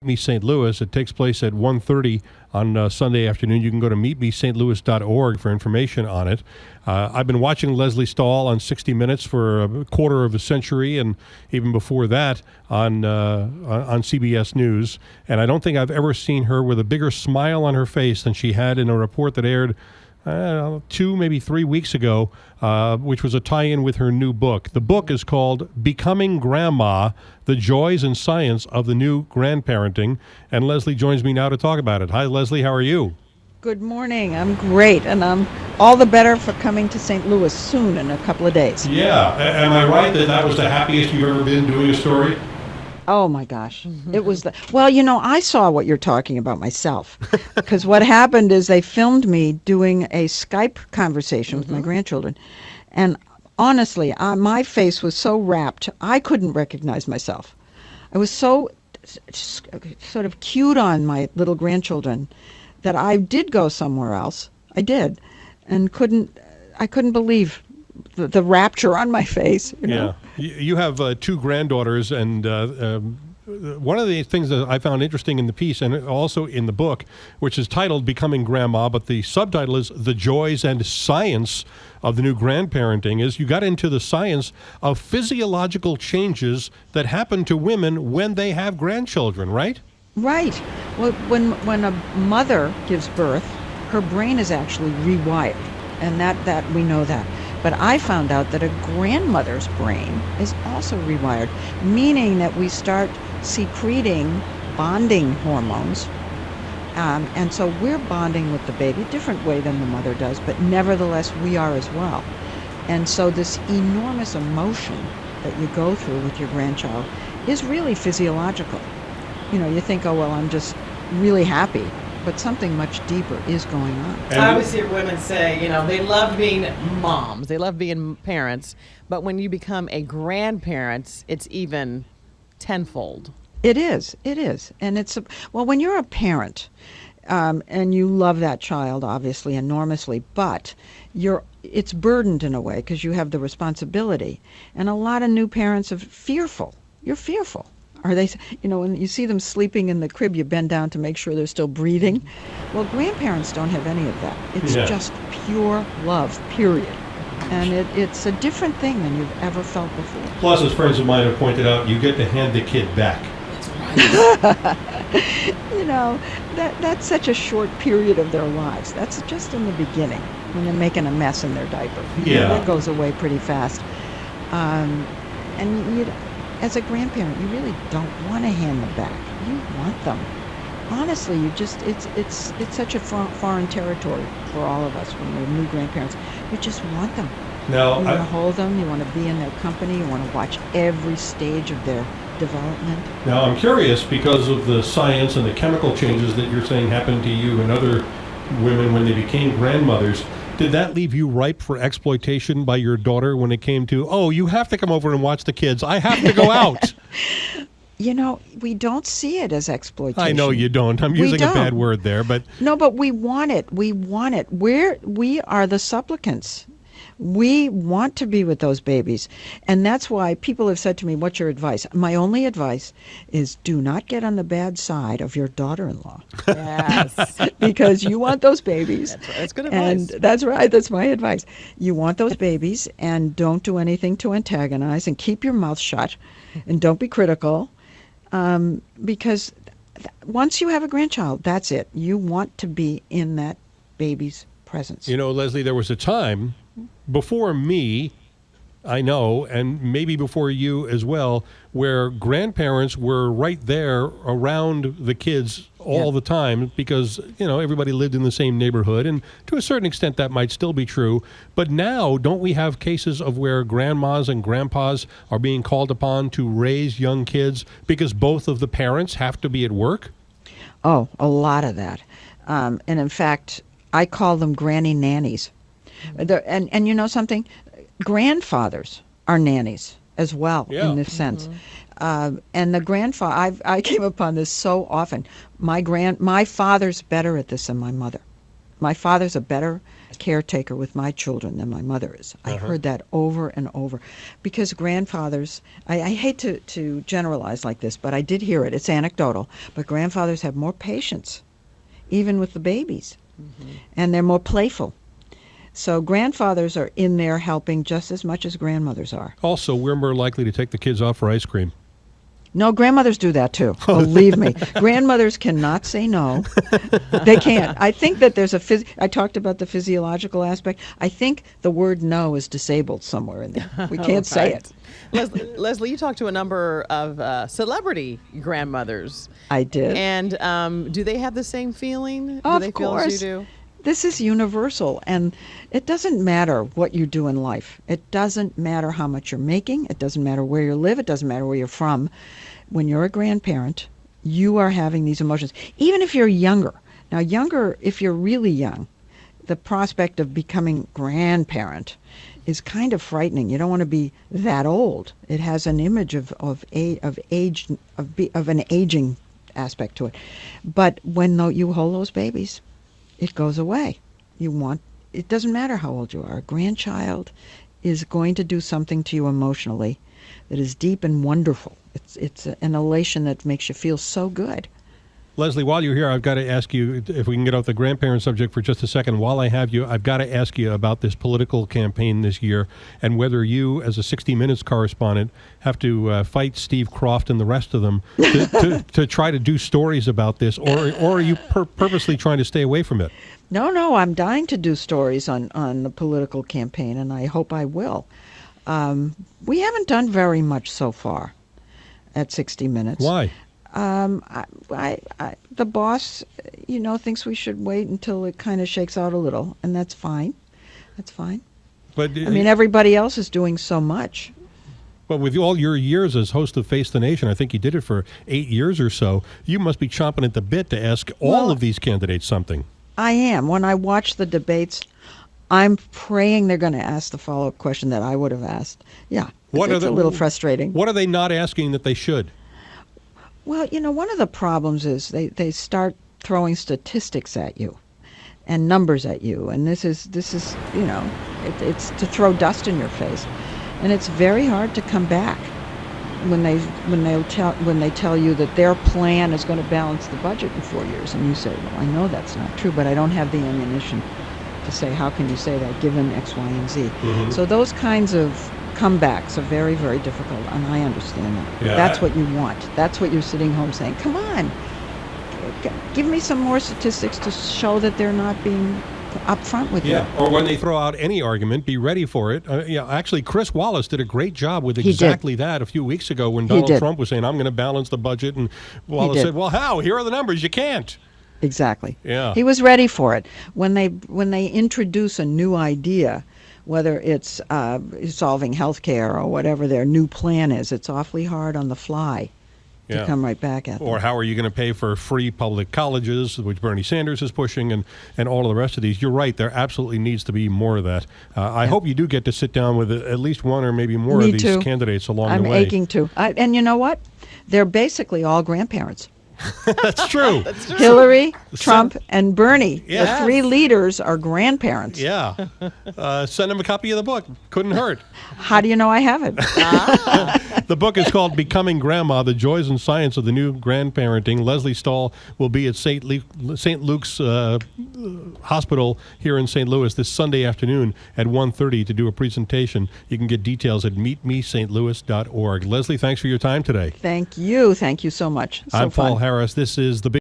Me St. Louis. It takes place at 1:30 on Sunday afternoon. You can go to meetmestlouis.org for information on it. I've been watching Lesley Stahl on 60 Minutes for a quarter of a century, and even before that on CBS News. And I don't think I've ever seen her with a bigger smile on her face than she had in a report that aired 2, maybe 3 weeks ago, which was a tie-in with her new book. The book is called Becoming Grandma, The Joys and Science of the New Grandparenting. And Lesley joins me now to talk about it. Hi, Lesley. How are you? Good morning. I'm great, and I'm all the better for coming to St. Louis soon in a couple of days. Yeah. Am I right that that was the happiest you've ever been doing a story? Oh my gosh. It was I saw what you're talking about myself, because what happened is they filmed me doing a Skype conversation with my grandchildren, and honestly, my face was so wrapped, I couldn't recognize myself. I was so sort of cued on my little grandchildren that I did go somewhere else. I did, and I couldn't believe the rapture on my face. You know? Yeah. You have 2 granddaughters, and one of the things that I found interesting in the piece and also in the book, which is titled Becoming Grandma, but the subtitle is The Joys and Science of the New Grandparenting, is you got into the science of physiological changes that happen to women when they have grandchildren, right? Right. Well, when a mother gives birth, her brain is actually rewired, and that we know that. But I found out that a grandmother's brain is also rewired, meaning that we start secreting bonding hormones. And so we're bonding with the baby, a different way than the mother does, but nevertheless we are as well. And so this enormous emotion that you go through with your grandchild is really physiological. You know, you think, oh, well, I'm just really happy. But something much deeper is going on. I always hear women say, they love being moms, they love being parents, but when you become a grandparent, it's even tenfold. It is. And when you're a parent, and you love that child, obviously, enormously, but it's burdened in a way because you have the responsibility. And a lot of new parents are fearful. You're fearful. Are they, when you see them sleeping in the crib, you bend down to make sure they're still breathing. Well, grandparents don't have any of that. It's just pure love, period. And it's a different thing than you've ever felt before. Plus, as friends of mine have pointed out, you get to hand the kid back. That's right. That's such a short period of their lives. That's just in the beginning, when they're making a mess in their diaper. Yeah. That goes away pretty fast. And as a grandparent, you really don't want to hand them back. You want them. Honestly, it's such a foreign territory for all of us when we're new grandparents. You just want them. Now, you want to hold them. You want to be in their company. You want to watch every stage of their development. Now, I'm curious, because of the science and the chemical changes that you're saying happened to you and other women when they became grandmothers, did that leave you ripe for exploitation by your daughter when it came to, oh, you have to come over and watch the kids. I have to go out. We don't see it as exploitation. I know you don't. I'm using a bad word there, but... No, but we want it. We want it. We are the supplicants. We want to be with those babies. And that's why people have said to me, what's your advice? My only advice is do not get on the bad side of your daughter-in-law. Yes. Because you want those babies. That's right. That's good advice. And that's right. That's my advice. You want those babies, and don't do anything to antagonize, and keep your mouth shut, and don't be critical. Because once you have a grandchild, that's it. You want to be in that baby's presence. Lesley, there was a time before me, I know, and maybe before you as well, where grandparents were right there around the kids all the time because, everybody lived in the same neighborhood. And to a certain extent, that might still be true. But now, don't we have cases of where grandmas and grandpas are being called upon to raise young kids because both of the parents have to be at work? Oh, a lot of that. And in fact, I call them granny nannies. And you know something? Grandfathers are nannies as well in this sense. And the grandfather, I came upon this so often. My father's better at this than my mother. My father's a better caretaker with my children than my mother is. I heard that over and over. Because grandfathers, I hate to generalize like this, but I did hear it. It's anecdotal. But grandfathers have more patience, even with the babies. And they're more playful. So grandfathers are in there helping just as much as grandmothers are. Also, we're more likely to take the kids off for ice cream. No, grandmothers do that too. Believe me. Grandmothers cannot say no. They can't. I think that there's I talked about the physiological aspect. I think the word no is disabled somewhere in there. We can't say it. Lesley, you talked to a number of celebrity grandmothers. I did. And do they have the same feeling? Of Do they course. feel as you do? This is universal, and it doesn't matter what you do in life. It doesn't matter how much you're making. It doesn't matter where you live. It doesn't matter where you're from. When you're a grandparent, you are having these emotions. Even if you're younger. Now, if you're really young, the prospect of becoming grandparent is kind of frightening. You don't want to be that old. It has an image of an aging aspect to it. But when you hold those babies, it goes away. It doesn't matter how old you are. A grandchild is going to do something to you emotionally that is deep and wonderful. It's an elation that makes you feel so good. Lesley, while you're here, I've got to ask you, if we can get off the grandparent subject for just a second. While I have you, I've got to ask you about this political campaign this year and whether you, as a 60 Minutes correspondent, have to fight Steve Croft and the rest of them to try to do stories about this, or are you purposely trying to stay away from it? No, I'm dying to do stories on the political campaign, and I hope I will. We haven't done very much so far at 60 Minutes. Why? The boss, thinks we should wait until it kind of shakes out a little, and that's fine. That's fine. But I mean, everybody else is doing so much. But with all your years as host of Face the Nation, I think you did it for 8 years or so, you must be chomping at the bit to ask all of these candidates something. I am. When I watch the debates, I'm praying they're going to ask the follow-up question that I would have asked. Yeah, it's a little frustrating. What are they not asking that they should? Well, one of the problems is they start throwing statistics at you and numbers at you, and this is it's to throw dust in your face, and it's very hard to come back when they tell you that their plan is going to balance the budget in 4 years, and you say, well, I know that's not true, but I don't have the ammunition to say, how can you say that given X, Y, and Z? Mm-hmm. So those kinds of comebacks are very, very difficult, and I understand that. Yeah. That's what you want. That's what you're sitting home saying, come on, give me some more statistics to show that they're not being upfront with you. Yeah, or when they throw out any argument, be ready for it. Actually, Chris Wallace did a great job with exactly that a few weeks ago when Donald Trump was saying, I'm going to balance the budget, and Wallace said, well, how? Here are the numbers. You can't. Exactly. Yeah. He was ready for it. When they introduce a new idea, whether it's solving health care or whatever their new plan is, it's awfully hard on the fly to come right back at them. Or how are you going to pay for free public colleges, which Bernie Sanders is pushing, and all of the rest of these. You're right. There absolutely needs to be more of that. I hope you do get to sit down with at least one or maybe more of these candidates along the way. I'm aching to. And you know what? They're basically all grandparents. That's true. Hillary, Trump, and Bernie. Yes. The three leaders are grandparents. Yeah. Send them a copy of the book. Couldn't hurt. How do you know I have it? The book is called Becoming Grandma, The Joys and Science of the New Grandparenting. Lesley Stahl will be at St. Luke's Hospital here in St. Louis this Sunday afternoon at 1:30 to do a presentation. You can get details at meetmestlouis.org. Lesley, thanks for your time today. Thank you. Thank you so much. I'm Paul Harris. This is The Big